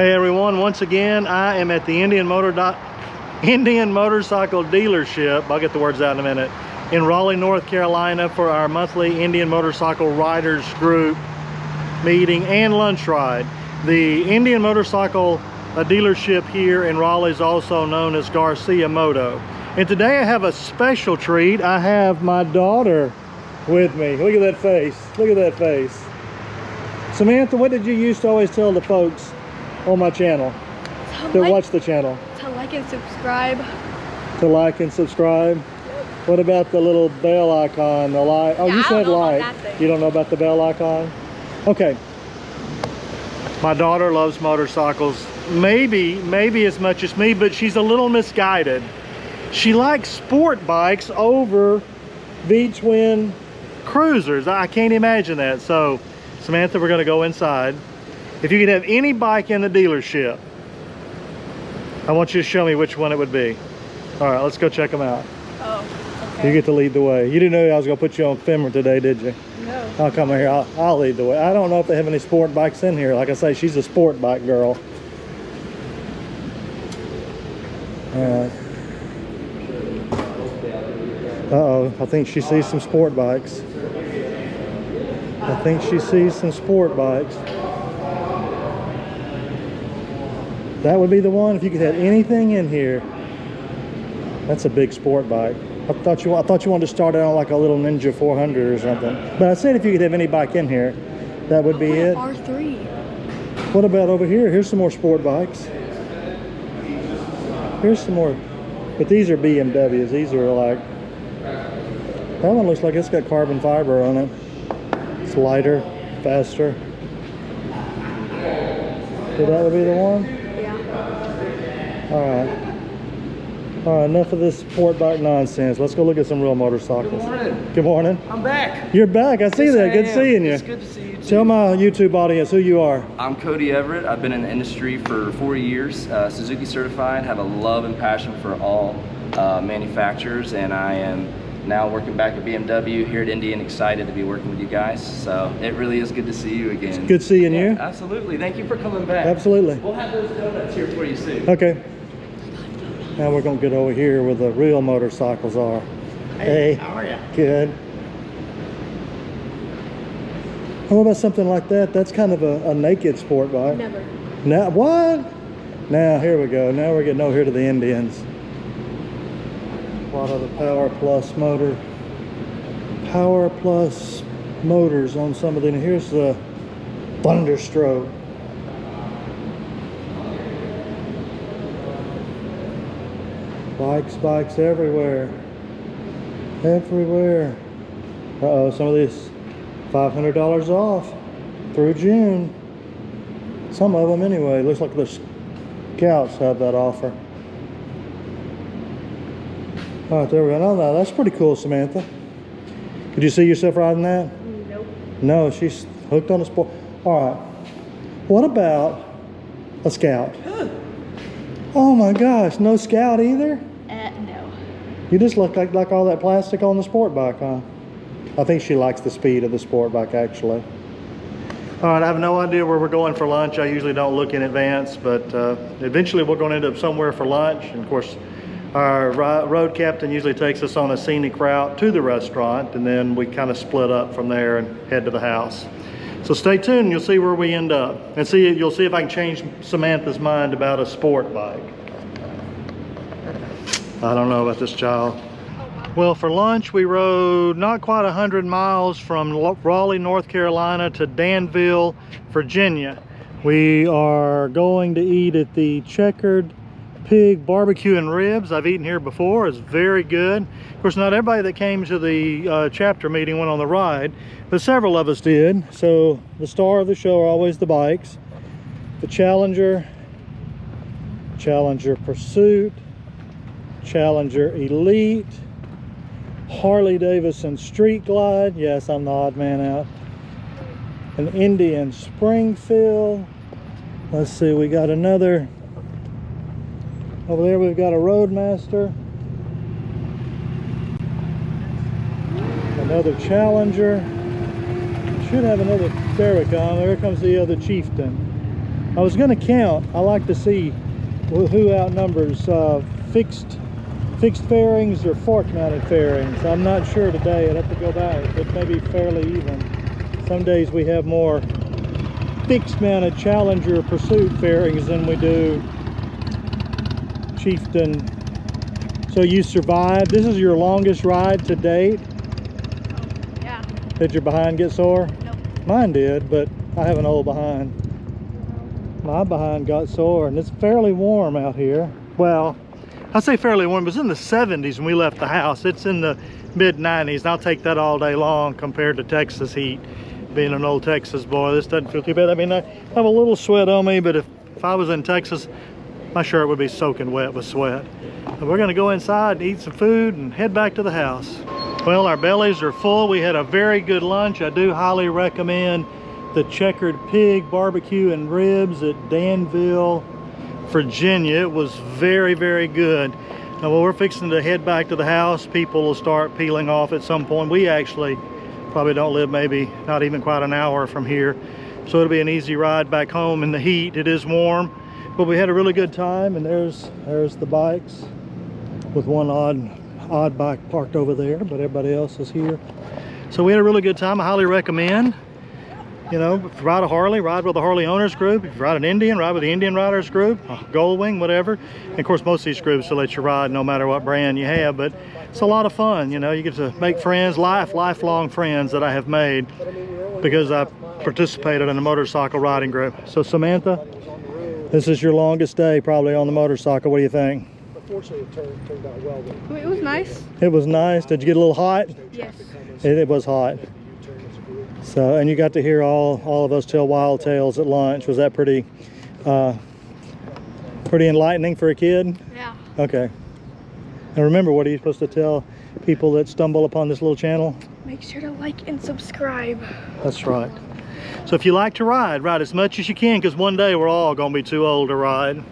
Hey everyone, once again I am at the Indian Motorcycle dealership, I'll get the words out in a minute, in Raleigh, North Carolina for our monthly Indian Motorcycle Riders Group meeting and lunch ride. The Indian Motorcycle dealership here in Raleigh is also known as Garcia Moto. And today I have a special treat. I have my daughter with me. Look at that face. Look at that face. Samantha, what did you used to always tell the folks on my channel to watch the channel? To like and subscribe. To like and subscribe? What about the little bell icon? The like? Oh, yeah, you said like. You don't know about the bell icon? Okay. My daughter loves motorcycles. Maybe as much as me, but she's a little misguided. She likes sport bikes over V-twin cruisers. I can't imagine that. So, Samantha, we're going to go inside. If you could have any bike in the dealership, I want you to show me which one it would be. All right, let's go check them out. Oh, okay. You get to lead the way. You didn't know I was going to put you on camera today, did you? No. I'll come here. I'll lead the way. I don't know if they have any sport bikes in here. Like I say, she's a sport bike girl. All right. Uh-oh, I think she sees some sport bikes. I think she sees some sport bikes. That would be the one. If you could have anything in here. That's a big sport bike. I thought you wanted to start out like a little Ninja 400 or something. But I said if you could have any bike in here, that would be it. R3. What about over here? Here's some more sport bikes. Here's some more. But these are BMWs. These are like, that one looks like it's got carbon fiber on it. It's lighter, faster. So that would be the one? Yeah. All right. All right, enough of this sport bike nonsense. Let's go look at some real motorcycles. Good morning. Good morning. I'm back. You're back. I see Yes, that. I Good am. seeing you. It's good to see you too. Tell my YouTube audience who you are. I'm Cody Everett. I've been in the industry for 4 years, Suzuki certified, have a love and passion for all manufacturers, and I am now working back at BMW here at Indy and excited to be working with you guys. So it really is good to see you again. It's good seeing you. Absolutely. Thank you for coming back. Absolutely. We'll have those donuts here for you soon. Okay. Now we're going to get over here where the real motorcycles are. Hey, how are you? Good. What about something like that? That's kind of a naked sport bike. Never. Now, what? Now, here we go. Now we're getting over here to the Indians. A lot of the Power Plus motor. Power Plus motors on some of them. Here's the Thunderstroke. Bikes everywhere. Everywhere. Uh-oh, some of these $500 off through June. Some of them anyway. Looks like the Scouts have that offer. All right, there we go. No, no, that's pretty cool, Samantha. Could you see yourself riding that? Nope. No, she's hooked on the sport. All right. What about a Scout? Oh my gosh, no Scout either? No. You just look like all that plastic on the sport bike, huh? I think she likes the speed of the sport bike, actually. All right, I have no idea where we're going for lunch. I usually don't look in advance, but eventually we're going to end up somewhere for lunch. And of course, our road captain usually takes us on a scenic route to the restaurant, and then we kind of split up from there and head to the house. So stay tuned, and you'll see where we end up. And you'll see if I can change Samantha's mind about a sport bike. I don't know about this child. Well, for lunch, we rode not quite 100 miles from Raleigh, North Carolina to Danville, Virginia. We are going to eat at the Checkered Pig Barbecue and Ribs. I've eaten here before. It's very good. Of course, not everybody that came to the chapter meeting went on the ride, but several of us did. So the star of the show are always the bikes. The Challenger, Challenger Pursuit, Challenger Elite, Harley Davidson Street Glide. Yes, I'm the odd man out. An Indian Springfield. Let's see, we got another. Over there we've got a Roadmaster. Another Challenger. Should have another Farrakhan. There comes the other Chieftain. I was gonna count. I like to see who outnumbers fixed fairings or fork mounted fairings. I'm not sure today, I'd have to go back, but maybe fairly even. Some days we have more fixed mounted Challenger Pursuit fairings than we do Chieftain. So you survived. This is your longest ride to date? Yeah. Did your behind get sore? Nope. Mine did, but I have an old behind. My behind got sore, and it's fairly warm out here. Well, I say fairly warm, it was in the 70s when we left the house. It's in the mid 90s, and I'll take that all day long compared to Texas heat. Being an old Texas boy, this doesn't feel too bad. I mean, I have a little sweat on me, but if I was in Texas, my shirt would be soaking wet with sweat. So we're gonna go inside and eat some food and head back to the house. Well, our bellies are full. We had a very good lunch. I do highly recommend the Checkered Pig barbecue and ribs at Danville, Virginia. It was very, very good. Now, well, we're fixing to head back to the house. People will start peeling off at some point. We actually probably don't live maybe not even quite an hour from here. So it'll be an easy ride back home in the heat. It is warm, but we had a really good time. And there's the bikes with one odd bike parked over there, but everybody else is here. So we had a really good time. I highly recommend. You know, if you ride a Harley, ride with the Harley Owners Group. If you ride an Indian, ride with the Indian Riders Group, Goldwing, whatever. And of course, most of these groups will let you ride no matter what brand you have, but it's a lot of fun. You know, you get to make friends, lifelong friends that I have made because I participated in a motorcycle riding group. So Samantha, this is your longest day probably on the motorcycle. What do you think? Unfortunately, it turned out well. It was nice. It was nice. Did you get a little hot? Yes. It was hot. So, and you got to hear all of us tell wild tales at lunch. Was that pretty enlightening for a kid? Yeah. Okay. And remember, what are you supposed to tell people that stumble upon this little channel? Make sure to like and subscribe. That's right. So if you like to ride as much as you can, because one day we're all going to be too old to ride.